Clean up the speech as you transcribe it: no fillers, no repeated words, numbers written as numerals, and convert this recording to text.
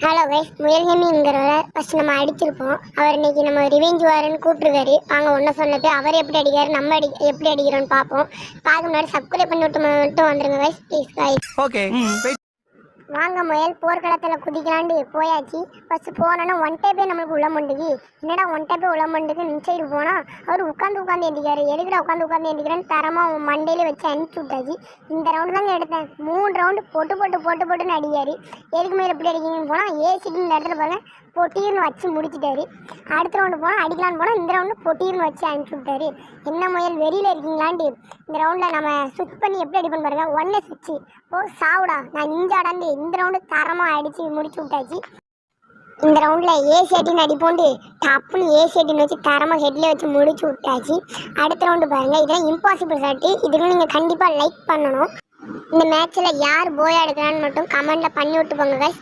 Hello guys, முயல் கேமிங்கிறவரை first நம்ம அடிச்சிருப்போம். அவர் இன்னைக்கு நம்ம ரிவெஞ்ச் வாரன்னு கூப்பிட்டுருக்காரு. வாங்க ஒன்றை சொன்னது அவர் எப்படி அடிக்காரு, நம்ம எப்படி அடிக்கிறோன்னு பார்ப்போம். பார்க்க முன்னாடி சப்ஸ்கிரைப் பண்ணி விட்டு மட்டும் வந்துருங்க கைஸ், ப்ளீஸ் கைஸ். ஓகே, வாங்க முயல் போர்க்களத்தில் குதிக்கலாண்டு போயாச்சு. ஃபர்ஸ்ட் போனோன்னா ஒன் டைப்பே நம்மளுக்கு உள்ள மண்டுக்கு. என்னடா ஒன் டைப்பே உள்ள மண்டுக்கு சைடு போனால் அவர் உட்காந்து எந்திக்காரு. எதுக்குடா உட்காந்து எந்திக்கிறேன்னு தரமாக மண்டையில வச்சு அனுப்பிச்சி விட்டாச்சு. இந்த ரவுண்டு தாங்க எடுத்தேன். 3 ரவுண்டு போட்டுன்னு அடிக்காரு. எதுக்கு மேலே எப்படி அடிக்கணும்னு போனால் ஏசிட்டு இந்த இடத்துல பாருங்க பொட்டின்னு வச்சு முடிச்சிட்டாரு. அடுத்த ரவுண்டு போனால் அடிக்கலான்னு போனால் இந்த ரவுண்டு பொட்டின்னு வச்சு அனுப்பிச்சி விட்டாரு. என்ன முயல் வெளியில் இருக்கீங்களாண்டு இந்த ரவுண்டில் நம்ம ஸ்விட்ச் பண்ணி எப்படி அடிப்போன்னு பாருங்க. ஒன்னே ஸ்விட்ச்சு ஓ சாவுடா நான் நிஞ்சாடாண்டு இந்த ரவுண்டு தரமாக அடித்து முடிச்சு விட்டாச்சு. இந்த ரவுண்டில் ஏசிட்டின்னு அடிப்போண்டு டப்புன்னு ஏசிட்டின்னு வச்சு தரமாக ஹெட்டில் வச்சு முடிச்சு விட்டாச்சு. அடுத்த ரவுண்டு பாருங்கள், இதெல்லாம் இம்பாசிபிள் ஷாட்டு. இதுக்கு நீங்கள் கண்டிப்பாக லைக் பண்ணணும். இந்த மேட்ச்சில் யார் போயா எடுக்கிறான்னு மட்டும் கமெண்ட்டில் பண்ணி விட்டு போங்க கைஸ்.